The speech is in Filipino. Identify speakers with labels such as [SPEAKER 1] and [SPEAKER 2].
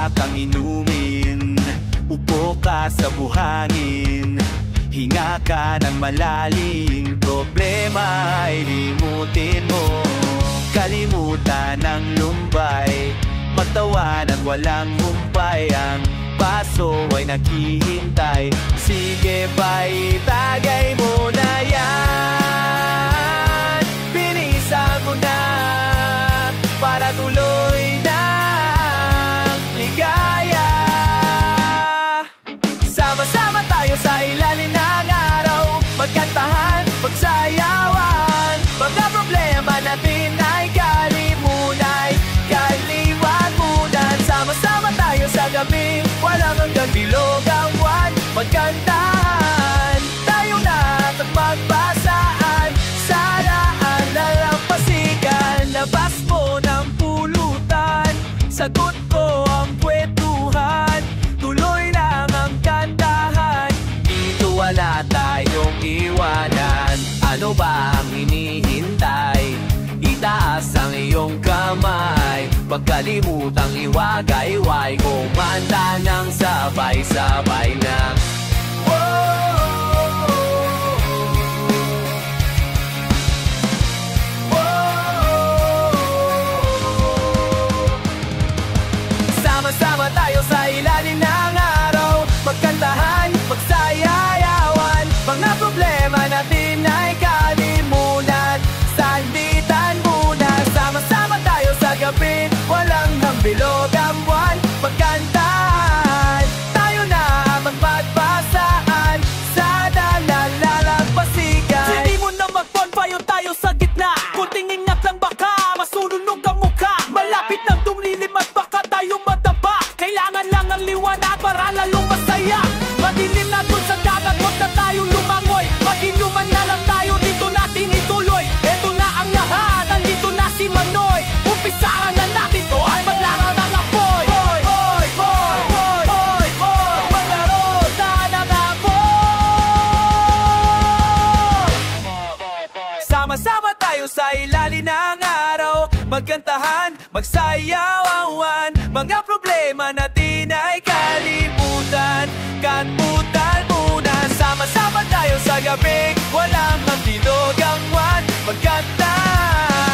[SPEAKER 1] alak ang inumin. Upo ka sa buhangin, hinga ka ng malalim. Problema ay limutin mo, kalimutan ang lumbay. Magtawan at walang humpay, ang baso ay naghihintay. Sige ba, itagay mo na yan, binisan mo na para tuloy na ligaya. Sama-sama tayo sa ilalim ng araw, magkantahan, magsayawan. Mga problema natin ay kalimutan, kalimutan. Sama-sama tayo sa gabi, walang hanggang bilog ang buwan. Magkantahan, tayo na at magbasaan, sana ang lalampasigan. Labas mo ng pulutan, sagot ko ang kwentuhan. Tuloy lang ang kantahan, dito wala tayong iwanan. Ano ba ang hinihintay? Itaas ang iyong kamay, pagkalimutang iwagayway. Kumanta ng sabay-sabay na. Sama-sama tayo sa ilalim ng araw, magkantahan, magsayayawan. Mga problema natin ay kalimutan, sanditan muna. Sama-sama tayo sa gabi, walang hambilog ang buwan. Magkantahan, tayo na magpagbasaan, sana lalalampasigan. Hindi mo na mag-bonfire tayo sa gitna, kunting ingat lang baka masununog ang mukha. Malapit ng tumlilim at baka tayo mataba, kailangan lang ang liwanag para lalong masaya. Madilim na dun sa dagat, huwag na tayong lumangoy. Mag-inuman na lang tayo, dito natin ituloy. Eto na ang lahat, nandito na si Manoy. Umpisaan na natin to at maglaro ng apoy. Hoy, hoy, hoy, hoy, hoy, hoy, maglaro na ng apoy. Sama-sama tayo sa ilalim ng araw, magkantahan, magsayawan. Mga problema natin ay kalimutan, kanmutan muna. Sama-sama tayo sa gabi, walang handilog ang buwan. Magkantahan,